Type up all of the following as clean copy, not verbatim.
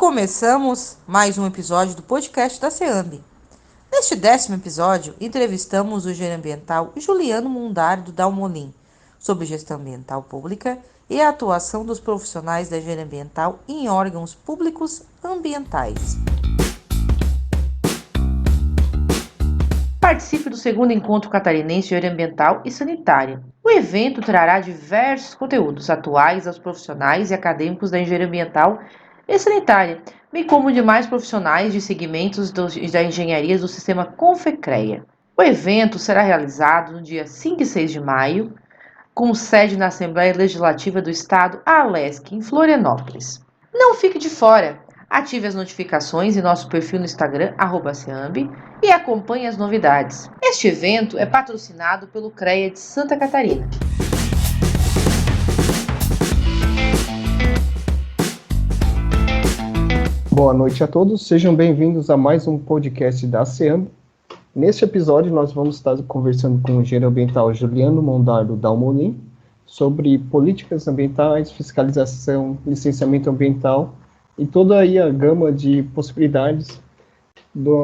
começamos mais um episódio do podcast da SEAMB. Neste 10º episódio, entrevistamos o engenheiro ambiental Juliano Mundardo Dalmolin sobre gestão ambiental pública e a atuação dos profissionais da engenharia ambiental em órgãos públicos ambientais. Participe do 2º Encontro Catarinense de Engenharia Ambiental e Sanitária. O evento trará diversos conteúdos atuais aos profissionais e acadêmicos da engenharia ambiental e sanitária, bem como demais profissionais de segmentos da engenharia do sistema Confecreia. O evento será realizado no dia 5 e 6 de maio, com sede na Assembleia Legislativa do Estado, a ALESC, em Florianópolis. Não fique de fora! Ative as notificações em nosso perfil no Instagram, @seamb, e acompanhe as novidades. Este evento é patrocinado pelo CREA de Santa Catarina. Boa noite a todos, sejam bem-vindos a mais um podcast da SEAMB. Neste episódio, nós vamos estar conversando com o engenheiro ambiental Juliano Mundardo Dalmolin sobre políticas ambientais, fiscalização, licenciamento ambiental e toda aí a gama de possibilidades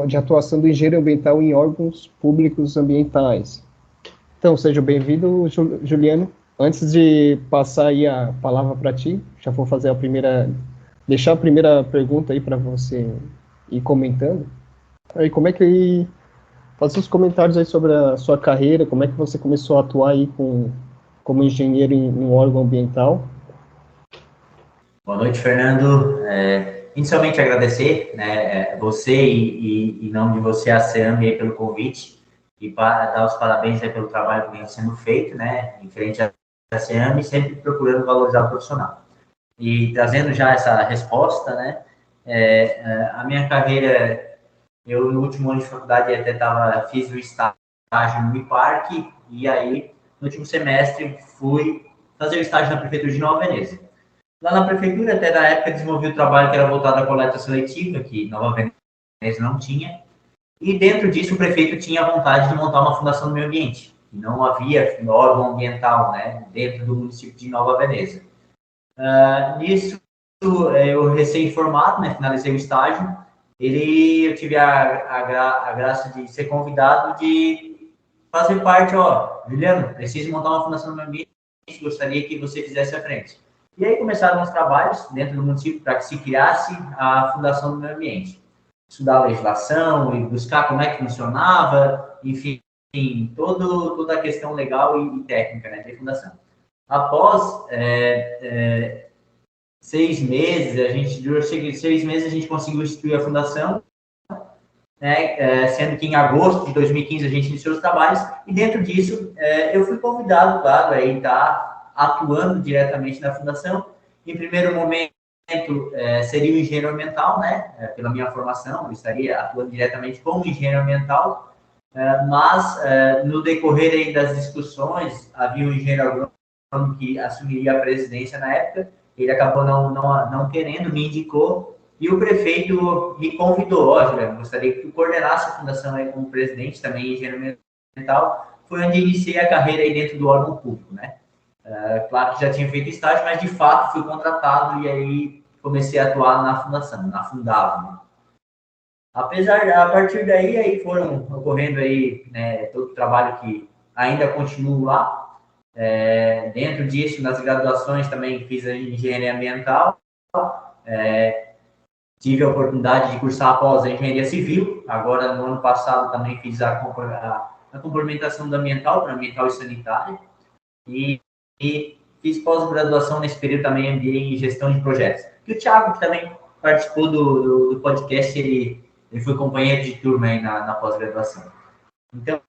de atuação do engenheiro ambiental em órgãos públicos ambientais. Então, seja bem-vindo, Juliano. Antes de passar aí a palavra para ti, já vou fazer deixar a primeira pergunta aí para você ir comentando. Aí, como é que faça os comentários aí sobre a sua carreira, como é que você começou a atuar aí como engenheiro em um órgão ambiental? Boa noite, Fernando. Inicialmente agradecer, você e em nome de você, a SEAMB, aí, pelo convite e para dar os parabéns aí pelo trabalho que vem sendo feito, em frente à SEAMB, sempre procurando valorizar o profissional. E trazendo já essa resposta, a minha carreira, eu no último ano de faculdade fiz o estágio no IPARC e aí no último semestre fui fazer o estágio na Prefeitura de Nova Veneza. Lá na Prefeitura, até na época, desenvolvi o trabalho que era voltado à coleta seletiva, que Nova Veneza não tinha, e dentro disso o prefeito tinha vontade de montar uma fundação do meio ambiente. Não havia órgão ambiental, dentro do município de Nova Veneza. Nisso, eu recém-formado, finalizei o estágio, eu tive a graça de ser convidado de fazer parte, Juliano, preciso montar uma fundação do meio ambiente, gostaria que você fizesse a frente. E aí começaram os trabalhos dentro do município para que se criasse a Fundação do Meio Ambiente. Estudar a legislação e buscar como é que funcionava, enfim, toda a questão legal e técnica da fundação. Após 6 meses, a gente conseguiu instituir a fundação, sendo que em agosto de 2015 a gente iniciou os trabalhos, e dentro disso eu fui convidado, claro, a estar atuando diretamente na fundação. Em primeiro momento, seria o engenheiro ambiental, pela minha formação, eu estaria atuando diretamente como engenheiro ambiental, mas no decorrer aí das discussões, havia um engenheiro agrônomo que assumiria a presidência na época, ele acabou não querendo, me indicou, e o prefeito me convidou, Juliano, gostaria que tu coordenasse a fundação aí como presidente, também engenheiro ambiental. Foi onde iniciei a carreira aí dentro do órgão público, claro que já tinha feito estágio, mas de fato fui contratado e aí comecei a atuar na fundação, na Fundava. A partir daí, aí foram ocorrendo aí, todo o trabalho que ainda continuo lá. Dentro disso, nas graduações também fiz a engenharia ambiental. Tive a oportunidade de cursar após a engenharia civil. Agora, no ano passado, também fiz a complementação do ambiental para ambiental e sanitário. E fiz pós-graduação nesse período também, MBA em gestão de projetos. E o Thiago, que também participou do podcast, ele foi companheiro de turma aí na pós-graduação. Então,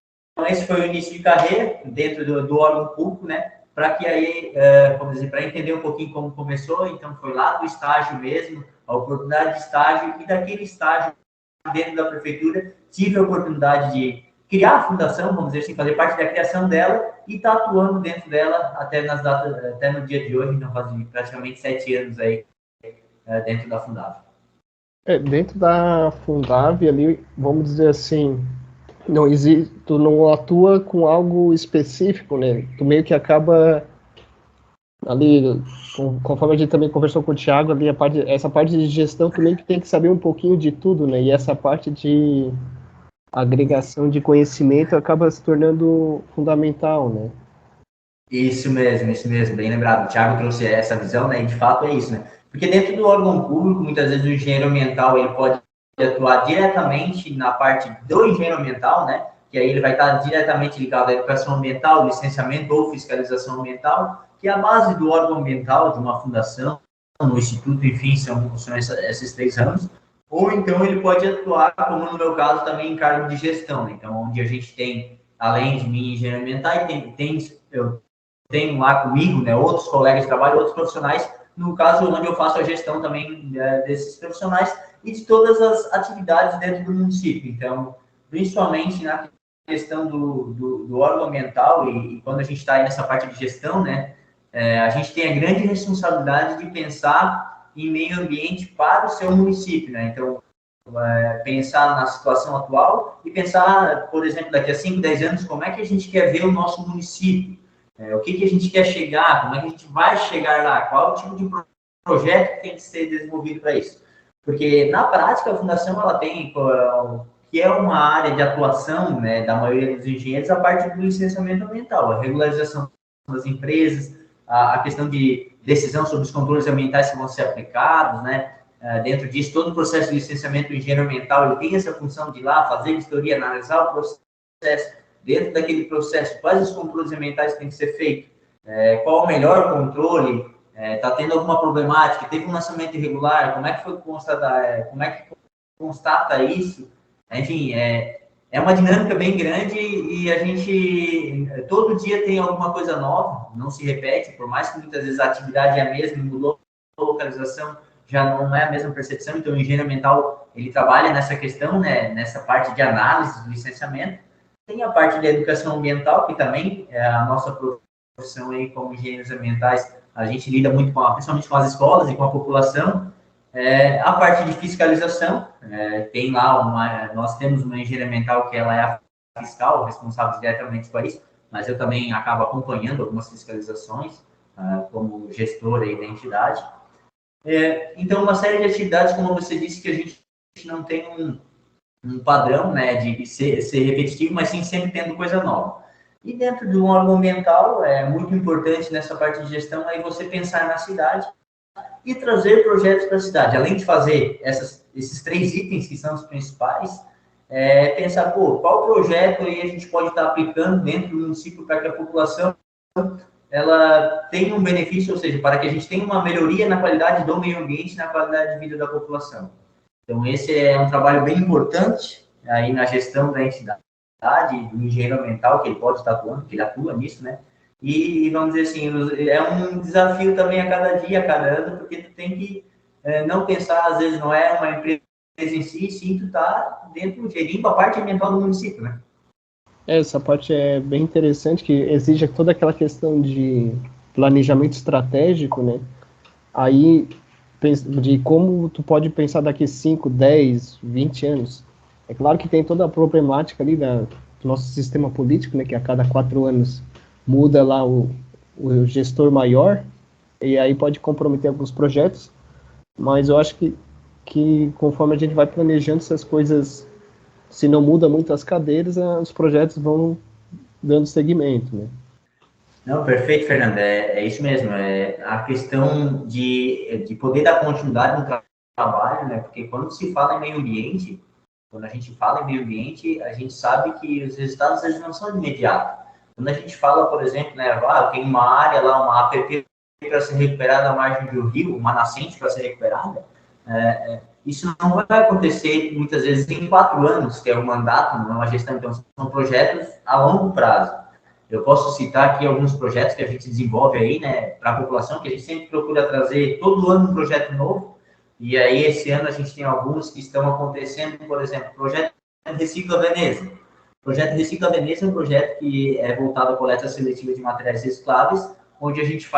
esse foi o início de carreira dentro do órgão público, para que aí, vamos dizer, para entender um pouquinho como começou. Então, foi lá do estágio mesmo, a oportunidade de estágio, e daquele estágio dentro da prefeitura, tive a oportunidade de criar a fundação, vamos dizer assim, fazer parte da criação dela e estar atuando dentro dela até no dia de hoje, então faz praticamente 7 anos aí dentro da Fundave. Dentro da Fundave ali, vamos dizer assim, tu não atua com algo específico, Tu meio que acaba Ali, conforme a gente também conversou com o Thiago, ali essa parte de gestão também que tem que saber um pouquinho de tudo, né? E essa parte de agregação de conhecimento acaba se tornando fundamental, né? Isso mesmo, bem lembrado. O Thiago trouxe essa visão, né? E de fato é isso, né? Porque dentro do órgão público, muitas vezes o engenheiro ambiental ele pode atuar diretamente na parte do engenheiro ambiental, né? Que aí ele vai estar diretamente ligado à educação ambiental, licenciamento ou fiscalização ambiental, que é a base do órgão ambiental de uma fundação, no instituto, enfim, são esses 3 anos. Ou então ele pode atuar, como no meu caso, também em cargo de gestão, né? Então, onde a gente tem, além de mim, engenheiro ambiental, eu tenho lá comigo, né, outros colegas de trabalho, outros profissionais, no caso, onde eu faço a gestão também desses profissionais e de todas as atividades dentro do município. Então, principalmente na questão do órgão ambiental e quando a gente está aí nessa parte de gestão, né, a gente tem a grande responsabilidade de pensar em meio ambiente para o seu município, né? Então, pensar na situação atual e pensar, por exemplo, daqui a 5, 10 anos, como é que a gente quer ver o nosso município. O que a gente quer chegar, como é que a gente vai chegar lá, qual o tipo de projeto que tem que ser desenvolvido para isso. Porque, na prática, a Fundação ela tem, que é uma área de atuação, né, da maioria dos engenheiros, a parte do licenciamento ambiental, a regularização das empresas, a questão de decisão sobre os controles ambientais que vão ser aplicados, né, dentro disso, todo o processo de licenciamento do engenheiro ambiental, ele tem essa função de ir lá, fazer vistoria, analisar o processo, dentro daquele processo, quais os controles ambientais têm que ser feitos, qual o melhor controle, está tendo alguma problemática, teve um lançamento irregular, como é que foi constatar, como é que constata isso, enfim, é uma dinâmica bem grande e a gente todo dia tem alguma coisa nova, não se repete, por mais que muitas vezes a atividade é a mesma, mudou a localização, já não é a mesma percepção, então o engenheiro ambiental, ele trabalha nessa questão, né, nessa parte de análise do licenciamento. Tem a parte de educação ambiental, que também é a nossa profissão aí como engenheiros ambientais, a gente lida muito principalmente com as escolas e com a população. A parte de fiscalização, tem lá nós temos uma engenharia ambiental que ela é a fiscal, responsável diretamente por isso, mas eu também acabo acompanhando algumas fiscalizações, como gestor aí da entidade. Então, uma série de atividades, como você disse, que a gente não tem um padrão, né, de ser repetitivo, mas sim sempre tendo coisa nova. E dentro de um órgão ambiental, é muito importante nessa parte de gestão aí você pensar na cidade e trazer projetos para a cidade. Além de fazer esses 3 itens que são os principais, pensar, qual projeto aí a gente pode estar aplicando dentro do município para que a população ela tenha um benefício, ou seja, para que a gente tenha uma melhoria na qualidade do meio ambiente, na qualidade de vida da população. Então, esse é um trabalho bem importante aí na gestão da entidade, do engenheiro ambiental, que ele pode estar atuando, que ele atua nisso, né? E vamos dizer assim, é um desafio também a cada dia, a cada ano, porque tu tem que não pensar, às vezes, não é uma empresa em si, sim, tu tá dentro, gerindo a parte ambiental do município, né? Essa parte é bem interessante, que exige toda aquela questão de planejamento estratégico, né? Aí, de como tu pode pensar daqui 5, 10, 20 anos. É claro que tem toda a problemática ali do nosso sistema político, né? Que a cada 4 anos muda lá o gestor maior, e aí pode comprometer alguns projetos, mas eu acho que conforme a gente vai planejando essas coisas, se não muda muito as cadeiras, os projetos vão dando seguimento, né? Não, perfeito, Fernando. É isso mesmo. É a questão de poder dar continuidade no trabalho, né? Porque quando se fala em meio ambiente, quando a gente fala em meio ambiente, a gente sabe que os resultados eles não são de imediato. Quando a gente fala, por exemplo, né, tem uma área lá, uma APP para ser recuperada à margem do rio, uma nascente para ser recuperada, isso não vai acontecer muitas vezes em 4 anos, que é um mandato, não é uma gestão, então são projetos a longo prazo. Eu posso citar aqui alguns projetos que a gente desenvolve aí, né, para a população, que a gente sempre procura trazer todo ano um projeto novo, e aí esse ano a gente tem alguns que estão acontecendo, por exemplo, o projeto Recicla Veneza. O projeto Recicla Veneza é um projeto que é voltado à coleta seletiva de materiais recicláveis, onde a gente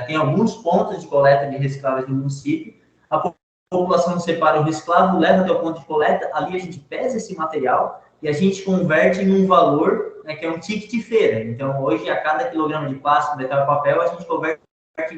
tem alguns pontos de coleta de recicláveis no município, a população separa o reciclável, leva até o ponto de coleta, ali a gente pesa esse material e a gente converte em um valor, né, que é um ticket de feira. Então, hoje, a cada quilograma de plástico, metal e papel, a gente converte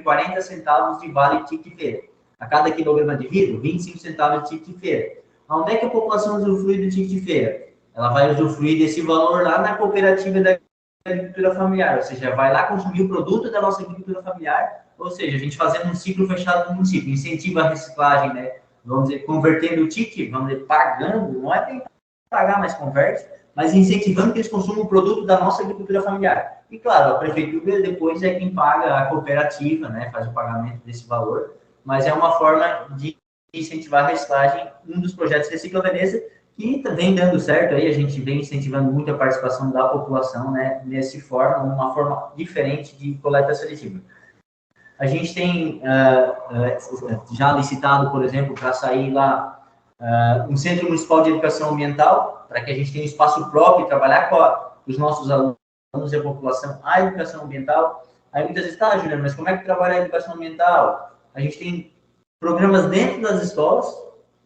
40 centavos de vale de ticket de feira. A cada quilograma de vidro, 25 centavos de ticket de feira. Onde é que a população usufrui do ticket de feira? Ela vai usufruir desse valor lá na cooperativa da agricultura familiar, ou seja, vai lá consumir o produto da nossa agricultura familiar, ou seja, a gente fazendo um ciclo fechado no município, incentiva a reciclagem, né? Vamos dizer, convertendo o ticket, vamos dizer, pagando, não é bem pagar, mas converte, mas incentivando que eles consumam o produto da nossa agricultura familiar. E, claro, a prefeitura depois é quem paga a cooperativa, né, faz o pagamento desse valor, mas é uma forma de incentivar a reciclagem, um dos projetos Recicla Veneza, que vem dando certo aí, a gente vem incentivando muito a participação da população, né, uma forma diferente de coleta seletiva. A gente tem já licitado, por exemplo, para sair lá um Centro Municipal de Educação Ambiental, para que a gente tenha um espaço próprio e trabalhar com os nossos alunos e a população a educação ambiental. Aí muitas vezes, tá, Juliano, mas como é que trabalha a educação ambiental? A gente tem programas dentro das escolas,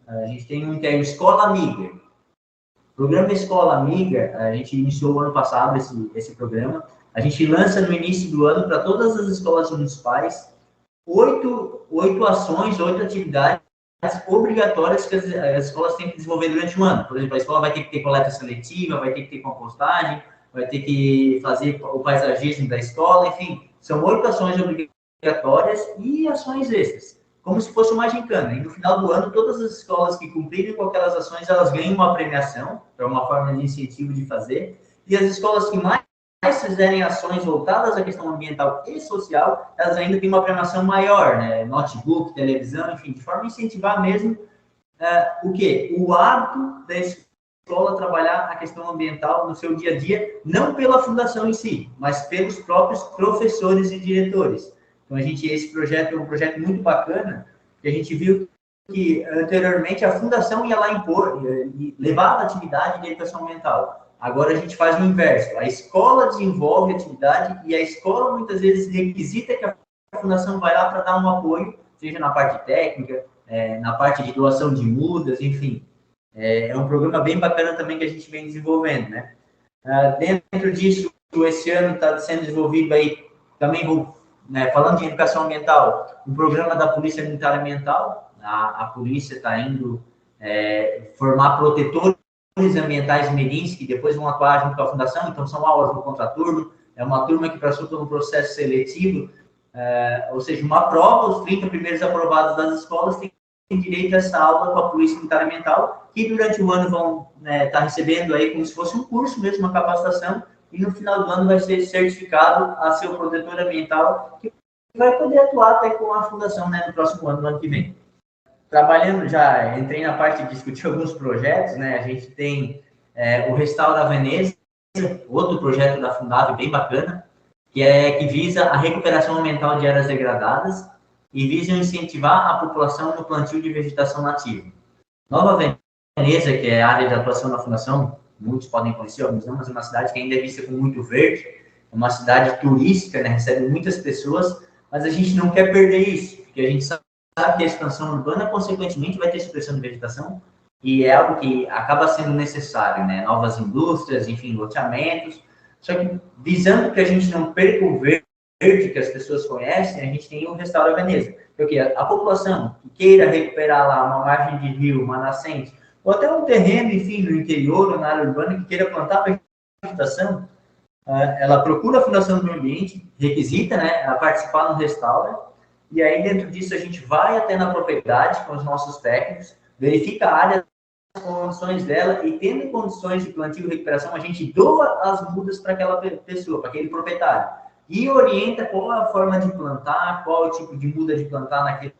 a gente tem um que é o Escola Amiga. O programa Escola Amiga, a gente iniciou o ano passado esse programa. A gente lança no início do ano para todas as escolas municipais 8 ações, 8 atividades obrigatórias que as escolas têm que desenvolver durante o ano. Por exemplo, a escola vai ter que ter coleta seletiva, vai ter que ter compostagem, vai ter que fazer o paisagismo da escola, enfim, são 8 ações obrigatórias e ações extras, como se fosse uma gincana. E no final do ano, todas as escolas que cumprirem com aquelas ações, elas ganham uma premiação, é uma forma de incentivo de fazer, e as escolas que mais fizerem ações voltadas à questão ambiental e social, elas ainda têm uma premiação maior, né? Notebook, televisão, enfim, de forma a incentivar mesmo o quê? O hábito da escola trabalhar a questão ambiental no seu dia a dia, não pela fundação em si, mas pelos próprios professores e diretores. Então, esse projeto é um projeto muito bacana, que a gente viu que anteriormente a fundação ia lá impor, levar a atividade de educação ambiental. Agora a gente faz o inverso. A escola desenvolve a atividade e a escola muitas vezes requisita que a fundação vai lá para dar um apoio, seja na parte técnica, na parte de doação de mudas, enfim. É um programa bem bacana também que a gente vem desenvolvendo, né? Dentro disso, esse ano está sendo desenvolvido aí, também falando de educação ambiental, um programa da Polícia Militar Ambiental. A polícia está indo formar protetores ambientais mirins, que depois vão atuar junto com a fundação, então são aulas no contraturno, é uma turma que passou por um processo seletivo, ou seja, uma prova, os 30 primeiros aprovados das escolas têm direito a essa aula com a Polícia Militar Ambiental, que durante o ano vão estar recebendo aí como se fosse um curso mesmo, uma capacitação, e no final do ano vai ser certificado a ser o protetor ambiental, que vai poder atuar até com a fundação, né, no próximo ano, no ano que vem. Trabalhando, já entrei na parte de discutir alguns projetos, né? A gente tem o Restaura Veneza, outro projeto da Fundab bem bacana, que visa a recuperação ambiental de áreas degradadas e visa incentivar a população no plantio de vegetação nativa. Nova Veneza, que é a área de atuação da Fundação, muitos podem conhecer, alguns não, mas é uma cidade que ainda é vista com muito verde, é uma cidade turística, né? Recebe muitas pessoas, mas a gente não quer perder isso, porque a gente sabe que a expansão urbana, consequentemente, vai ter supressão de vegetação, e é algo que acaba sendo necessário, né? Novas indústrias, enfim, loteamentos, só que visando que a gente não perca o verde que as pessoas conhecem, a gente tem o Restaura Veneza, porque a população que queira recuperar lá uma margem de rio, uma nascente, ou até um terreno, enfim, no interior ou na área urbana que queira plantar vegetação, ela procura a Fundação do Meio Ambiente, requisita, né, a participar no Restaura, e aí dentro disso a gente vai até na propriedade com os nossos técnicos, verifica a área, as condições dela, e tendo condições de plantio e recuperação, a gente doa as mudas para aquela pessoa, para aquele proprietário, e orienta qual a forma de plantar, qual o tipo de muda de plantar naquele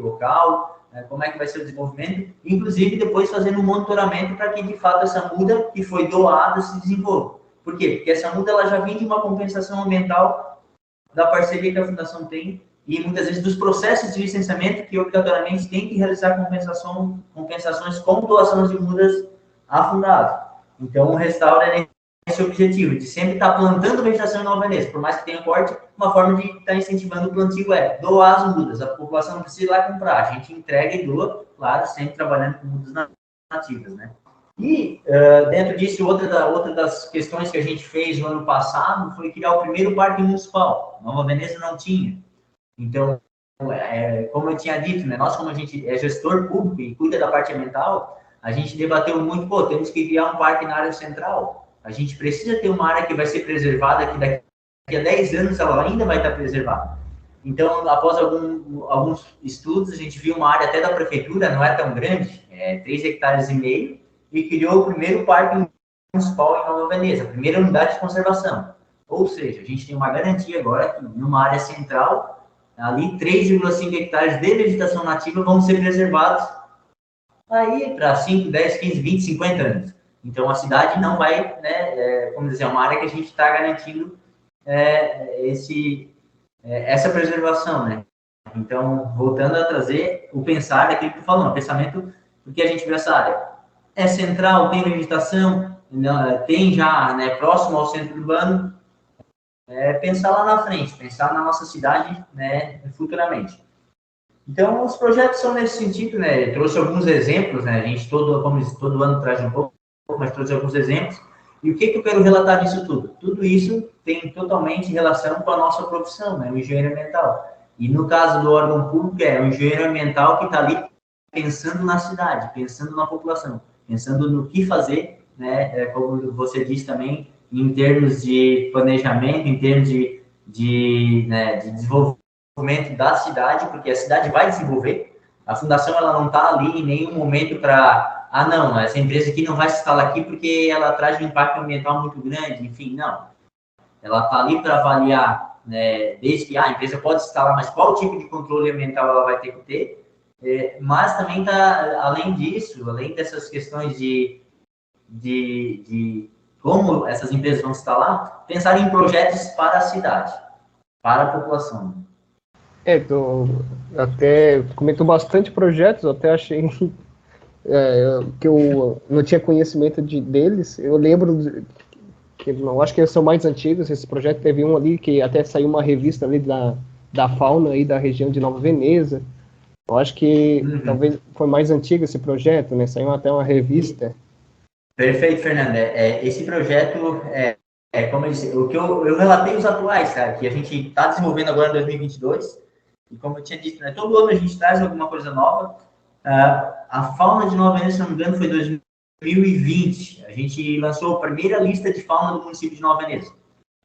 local, como é que vai ser o desenvolvimento, inclusive depois fazendo um monitoramento para que de fato essa muda que foi doada se desenvolva. Por quê? Porque essa muda ela já vem de uma compensação ambiental da parceria que a Fundação tem e muitas vezes dos processos de licenciamento que obrigatoriamente tem que realizar compensações com doações de mudas a Fundab. Então, o Restaura é esse objetivo, de sempre estar plantando vegetação em Nova Veneza, por mais que tenha corte, uma forma de estar incentivando o plantio é doar as mudas, a população não precisa ir lá comprar, a gente entrega e doa, claro, sempre trabalhando com mudas nativas, né? E, dentro disso, outra das questões que a gente fez no ano passado foi criar o primeiro parque municipal. Nova Veneza não tinha. Então, como eu tinha dito, né, nós como a gente é gestor público e cuida da parte ambiental, a gente debateu muito, temos que criar um parque na área central. A gente precisa ter uma área que vai ser preservada, que daqui a 10 anos ela ainda vai estar preservada. Então, após alguns estudos, a gente viu uma área até da prefeitura, não é tão grande, 3,5 hectares, e criou o primeiro parque municipal em Nova Veneza, a primeira unidade de conservação. Ou seja, a gente tem uma garantia agora que numa área central, ali 3,5 hectares de vegetação nativa vão ser preservados aí para 5, 10, 15, 20, 50 anos. Então, a cidade não vai, né, como dizer, é uma área que a gente está garantindo essa preservação, né? Então, voltando a trazer o pensar daquilo que tu falou, o pensamento, porque a gente vê essa área. É central, tem vegetação, tem já, né, próximo ao centro urbano, pensar lá na frente, pensar na nossa cidade, né, futuramente. Então, os projetos são nesse sentido, né? Eu trouxe alguns exemplos, né? A gente todo ano traz um pouco, mas trouxe alguns exemplos. E o que eu quero relatar disso tudo? Tudo isso tem totalmente relação com a nossa profissão, né? O engenheiro ambiental. E no caso do órgão público, o engenheiro ambiental que está ali pensando na cidade, pensando na população, pensando no que fazer, né? Como você disse também, em termos de planejamento, em termos de desenvolvimento da cidade, porque a cidade vai desenvolver. A fundação ela não está ali em nenhum momento para, não, essa empresa aqui não vai se instalar aqui porque ela traz um impacto ambiental muito grande, enfim, não. Ela está ali para avaliar, né, desde que a empresa pode se instalar, mas qual tipo de controle ambiental ela vai ter que ter, mas também está, além disso, além dessas questões de como essas empresas vão se instalar, pensar em projetos para a cidade, para a população. Tu até comentou bastante projetos, eu até achei que eu não tinha conhecimento deles. Eu lembro que não acho que eles são mais antigos. Esse projeto teve um ali que até saiu uma revista ali da fauna aí da região de Nova Veneza. Eu acho que talvez foi mais antigo esse projeto, né? Saiu até uma revista. Perfeito, Fernando. Esse projeto como eu disse, o que eu relatei os atuais, cara, que a gente está desenvolvendo agora em 2022. E como eu tinha dito, né, todo ano a gente traz alguma coisa nova. A fauna de Nova Veneza, se não me engano, foi 2020. A gente lançou a primeira lista de fauna do município de Nova Veneza.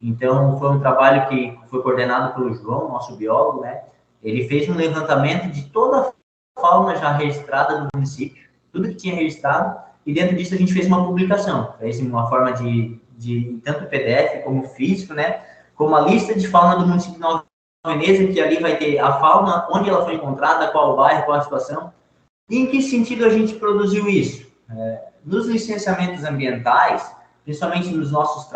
Então, foi um trabalho que foi coordenado pelo João, nosso biólogo, né? Ele fez um levantamento de toda a fauna já registrada no município, tudo que tinha registrado, e dentro disso a gente fez uma publicação. Fez uma forma de tanto PDF como físico, né? Como a lista de fauna do município de Nova Veneza, que ali vai ter a fauna, onde ela foi encontrada, qual o bairro, qual a situação. E em que sentido a gente produziu isso? Nos licenciamentos ambientais, principalmente nos nossos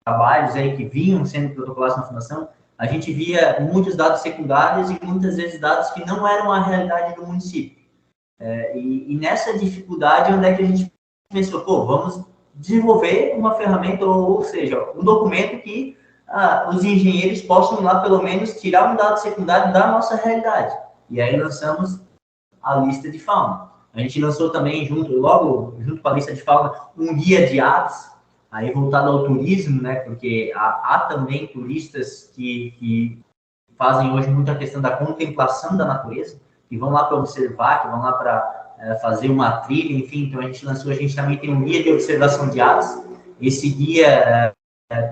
trabalhos aí que vinham sendo protocolados na fundação, a gente via muitos dados secundários e muitas vezes dados que não eram a realidade do município. E nessa dificuldade, onde é que a gente pensou, vamos desenvolver uma ferramenta, ou seja, um documento que os engenheiros possam lá, pelo menos, tirar um dado secundário da nossa realidade. E aí lançamos a lista de fauna. A gente lançou também, junto com a lista de fauna, um guia de aves, aí voltado ao turismo, né? Porque há também turistas que fazem hoje muita questão da contemplação da natureza, que vão lá para observar, que vão lá para fazer uma trilha, enfim. Então, a gente também tem um guia de observação de aves. Esse guia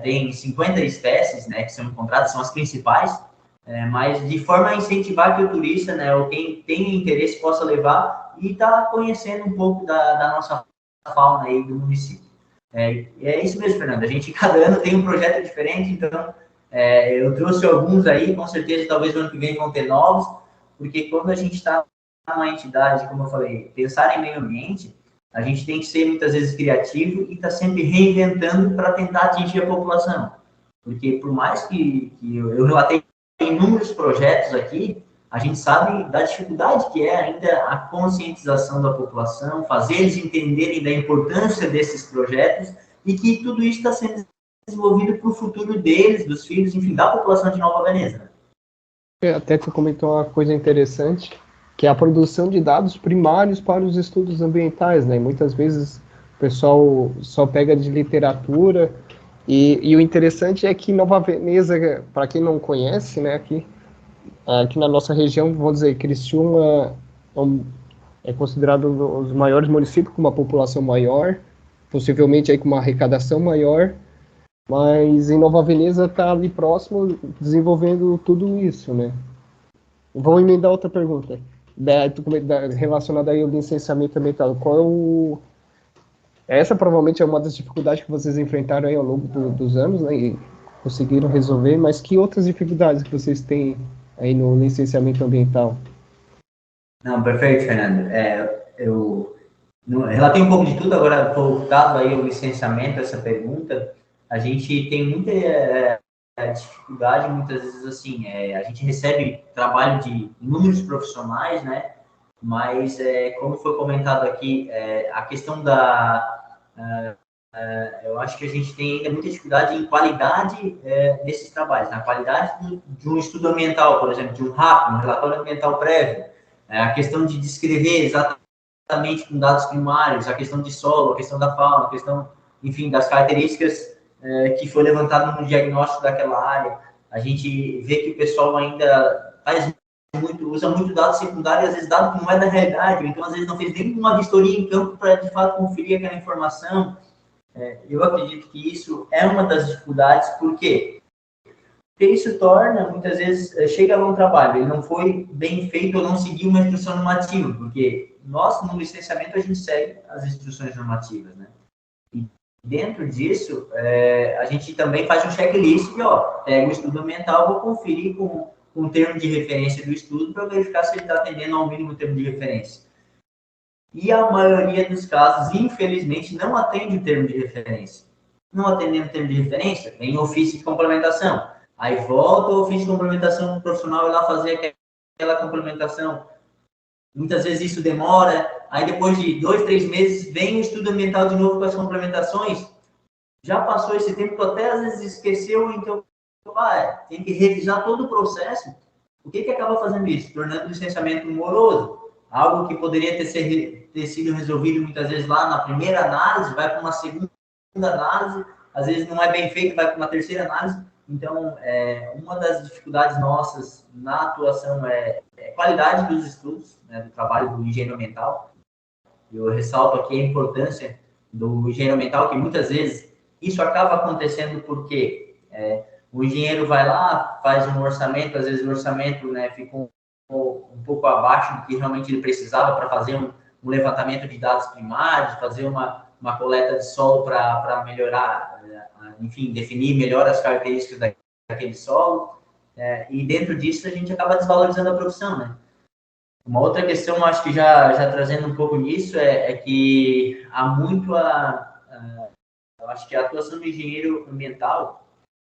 tem 50 espécies, né, que são encontradas, são as principais, mas de forma a incentivar que o turista, né, ou quem tem interesse, possa levar e tá conhecendo um pouco da nossa fauna aí do município. É isso mesmo, Fernando. A gente, cada ano, tem um projeto diferente, então eu trouxe alguns aí, com certeza, talvez no ano que vem vão ter novos, porque quando a gente está numa entidade, como eu falei, pensar em meio ambiente, a gente tem que ser, muitas vezes, criativo e estar sempre reinventando para tentar atingir a população. Porque, por mais que eu relatei inúmeros projetos aqui, a gente sabe da dificuldade que é ainda a conscientização da população, fazer eles entenderem da importância desses projetos e que tudo isso está sendo desenvolvido para o futuro deles, dos filhos, enfim, da população de Nova Veneza. Até que você comentou uma coisa interessante, que é a produção de dados primários para os estudos ambientais, né? Muitas vezes o pessoal só pega de literatura, e o interessante é que Nova Veneza, para quem não conhece, né, aqui aqui na nossa região, vamos dizer, Criciúma é considerado um dos maiores municípios com uma população maior, possivelmente aí com uma arrecadação maior, mas em Nova Veneza está ali próximo desenvolvendo tudo isso, né? Vou emendar outra pergunta, relacionada aí ao licenciamento ambiental. Essa provavelmente é uma das dificuldades que vocês enfrentaram aí ao longo dos anos, né? E conseguiram resolver, mas que outras dificuldades que vocês têm aí no licenciamento ambiental? Não, perfeito, Fernando. Eu relatei um pouco de tudo, agora voltado aí ao licenciamento, essa pergunta, a gente tem muita dificuldade, muitas vezes, assim, a gente recebe trabalho de inúmeros profissionais, né? Mas, como foi comentado aqui, a questão eu acho que a gente tem ainda muita dificuldade em qualidade desses trabalhos, na qualidade de um estudo ambiental, por exemplo, de um RAP, um relatório ambiental prévio, a questão de descrever exatamente com dados primários, a questão de solo, a questão da fauna, a questão, enfim, das características que foi levantado no diagnóstico daquela área. A gente vê que o pessoal ainda usa muito dado secundário, às vezes dado que não é da realidade, então às vezes não fez nenhuma vistoria em campo para, de fato, conferir aquela informação. Eu acredito que isso é uma das dificuldades, por quê? Porque isso torna, muitas vezes, chega a um trabalho, ele não foi bem feito ou não seguiu uma instrução normativa, porque nós, no licenciamento, a gente segue as instruções normativas, né? E dentro disso, a gente também faz um checklist de, pega o estudo ambiental, vou conferir com o termo de referência do estudo para verificar se ele está atendendo ao mínimo termo de referência. E a maioria dos casos, infelizmente, não atende o termo de referência. Não atendendo o termo de referência, vem ofício de complementação. Aí volta o ofício de complementação do profissional e lá fazer aquela complementação. Muitas vezes isso demora, aí depois de 2, 3 meses, vem o estudo ambiental de novo com as complementações. Já passou esse tempo, até às vezes esqueceu, então tem que revisar todo o processo. O que acaba fazendo isso? Tornando o licenciamento moroso. Algo que poderia ter sido resolvido muitas vezes lá na primeira análise, vai para uma segunda análise, às vezes não é bem feito, vai para uma terceira análise. Então, uma das dificuldades nossas na atuação é a qualidade dos estudos, né, do trabalho do engenheiro ambiental. Eu ressalto aqui a importância do engenheiro ambiental, que muitas vezes isso acaba acontecendo porque o engenheiro vai lá, faz um orçamento, às vezes o orçamento, né, fica um pouco abaixo do que realmente ele precisava para fazer um levantamento de dados primários, fazer uma coleta de solo para melhorar, enfim, definir melhor as características daquele solo, e dentro disso a gente acaba desvalorizando a profissão, né? Uma outra questão, acho que já trazendo um pouco nisso, é que há muito eu acho que a atuação do engenheiro ambiental,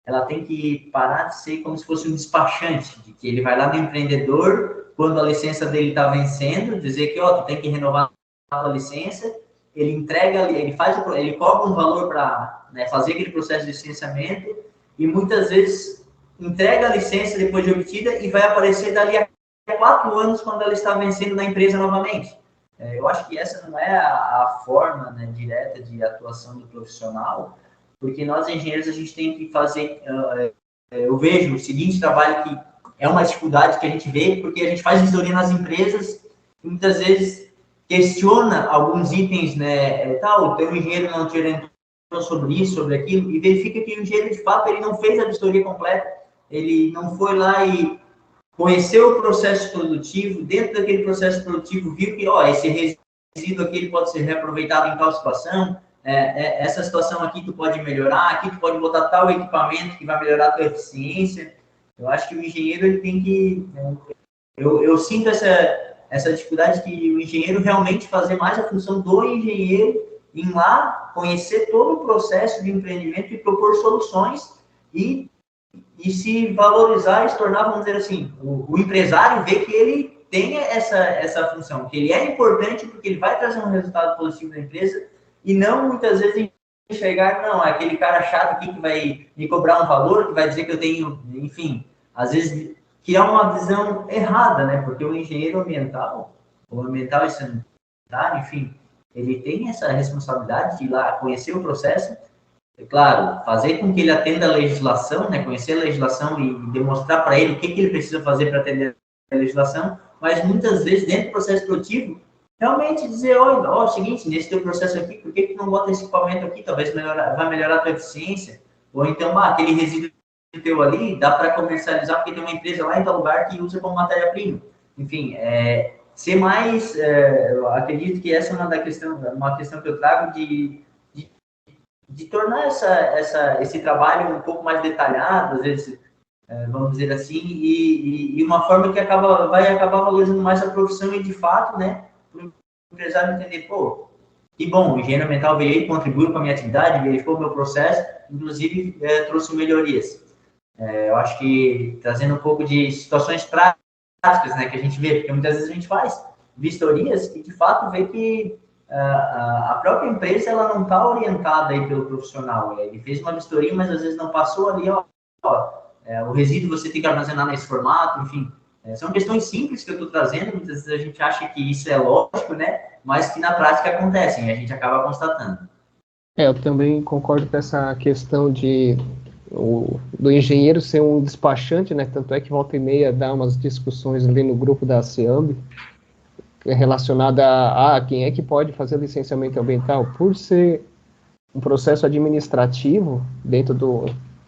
ela tem que parar de ser como se fosse um despachante, de que ele vai lá no empreendedor, quando a licença dele está vencendo, dizer que, tu tem que renovar a licença, ele entrega, ele cobra um valor para, né, fazer aquele processo de licenciamento, e muitas vezes entrega a licença depois de obtida e vai aparecer dali a 4 anos quando ela está vencendo na empresa novamente. Eu acho que essa não é a forma, né, direta de atuação do profissional, porque nós, engenheiros, a gente tem que fazer... eu vejo o seguinte trabalho que é uma dificuldade que a gente vê, porque a gente faz vistoria nas empresas e muitas vezes questiona alguns itens, né? O teu engenheiro não te orientou sobre isso, sobre aquilo, e verifica que o engenheiro, de fato, ele não fez a vistoria completa, ele não foi lá e conheceu o processo produtivo, dentro daquele processo produtivo viu que, esse resíduo aqui ele pode ser reaproveitado em tal situação, essa situação aqui tu pode melhorar, aqui tu pode botar tal equipamento que vai melhorar a tua eficiência. Eu acho que o engenheiro ele tem que... Eu sinto essa dificuldade que o engenheiro realmente fazer mais a função do engenheiro em lá conhecer todo o processo de empreendimento e propor soluções e se valorizar e se tornar, vamos dizer assim, o empresário vê que ele tem essa função, que ele é importante porque ele vai trazer um resultado positivo da empresa e não, muitas vezes, enxergar, não, aquele cara chato aqui que vai me cobrar um valor, que vai dizer que eu tenho, enfim, às vezes, que é uma visão errada, né? Porque o engenheiro ambiental, o ambiental e sanitário, enfim, ele tem essa responsabilidade de ir lá conhecer o processo, claro, fazer com que ele atenda a legislação, né, conhecer a legislação e demonstrar para ele o que ele precisa fazer para atender a legislação, mas muitas vezes, dentro do processo produtivo, realmente dizer, olha, ó, seguinte, nesse teu processo aqui, por que tu não bota esse equipamento aqui? Talvez vai melhorar a tua eficiência. Ou então, aquele resíduo teu ali, dá para comercializar, porque tem uma empresa lá em tal lugar que usa como matéria-prima. Enfim, ser mais, eu acredito que essa é uma questão que eu trago de tornar esse trabalho um pouco mais detalhado, às vezes, vamos dizer assim, e uma forma que vai acabar valorizando mais a profissão e, de fato, né, para o empresário entender, pô, que bom, o engenheiro ambiental veio aí, contribuiu com a minha atividade, verificou o meu processo, inclusive trouxe melhorias. Eu acho que trazendo um pouco de situações práticas, né, que a gente vê, porque muitas vezes a gente faz vistorias e, de fato, vê que a própria empresa ela não está orientada aí pelo profissional. Ele fez uma vistoria, mas às vezes não passou ali, o resíduo você tem que armazenar nesse formato, enfim. São questões simples que eu estou trazendo, muitas vezes a gente acha que isso é lógico, né, mas que na prática acontecem, e a gente acaba constatando. Eu também concordo com essa questão do engenheiro ser um despachante, né? Tanto é que volta e meia dá umas discussões ali no grupo da SEAMB relacionada a quem é que pode fazer licenciamento ambiental. Por ser um processo administrativo dentro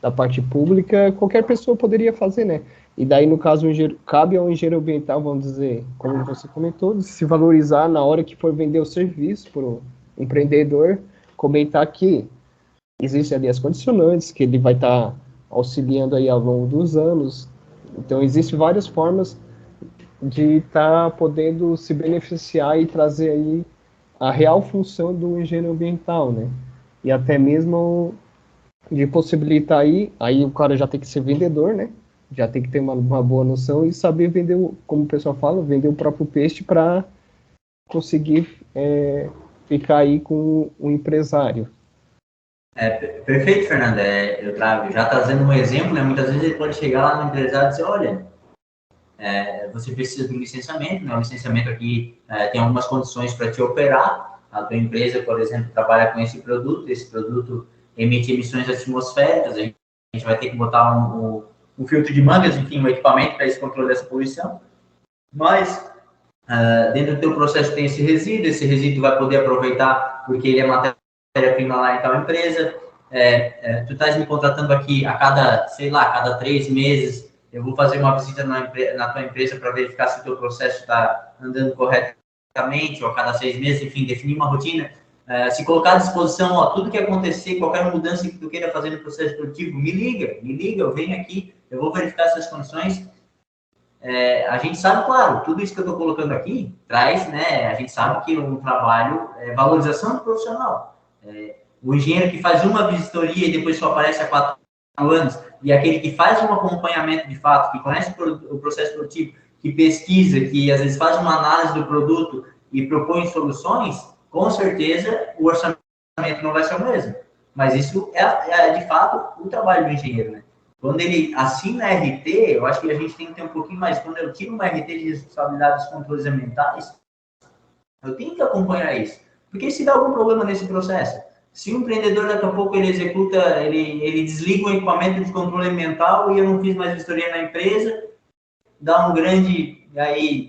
da parte pública, qualquer pessoa poderia fazer, né? E daí, no caso, cabe ao engenheiro ambiental, vamos dizer, como você comentou, de se valorizar na hora que for vender o serviço para o empreendedor, comentar que existem ali as condicionantes, que ele vai estar auxiliando aí ao longo dos anos. Então, existem várias formas de estar podendo se beneficiar e trazer aí a real função do engenheiro ambiental, né? E até mesmo de possibilitar aí o cara já tem que ser vendedor, né? Já tem que ter uma boa noção e saber vender, como o pessoal fala, vender o próprio peixe para conseguir ficar aí com o empresário. Perfeito, Fernando. Eu já trazendo um exemplo, né? Muitas vezes ele pode chegar lá no empresário e dizer, olha, você precisa de um licenciamento, né? O licenciamento aqui tem algumas condições para te operar. A tua empresa, por exemplo, trabalha com esse produto emite emissões atmosféricas, a gente vai ter que botar um filtro de mangas, enfim, um equipamento para esse controle dessa poluição. Mas, dentro do teu processo tem esse resíduo vai poder aproveitar porque ele é matéria-prima lá em tal empresa. Tu estás me contratando aqui a cada 3 meses, eu vou fazer uma visita na tua empresa para verificar se o teu processo está andando corretamente, ou a cada 6 meses, enfim, definir uma rotina. Se colocar à disposição, tudo que acontecer, qualquer mudança que tu queira fazer no processo produtivo, me liga, eu venho aqui, eu vou verificar essas condições. A gente sabe, claro, tudo isso que eu estou colocando aqui traz, né, a gente sabe que um trabalho é valorização do profissional. O engenheiro que faz uma vistoria e depois só aparece há 4 anos, e aquele que faz um acompanhamento de fato, que conhece o processo produtivo, que pesquisa, que às vezes faz uma análise do produto e propõe soluções, com certeza o orçamento não vai ser o mesmo. Mas isso é de fato o trabalho do engenheiro, né? Quando ele assina RT, eu acho que a gente tem que ter um pouquinho mais. Quando eu tiro uma RT de responsabilidade dos controles ambientais, eu tenho que acompanhar isso. Porque se dá algum problema nesse processo, se o empreendedor daqui a pouco ele executa, ele desliga o equipamento de controle ambiental e eu não fiz mais vistoria na empresa, dá um grande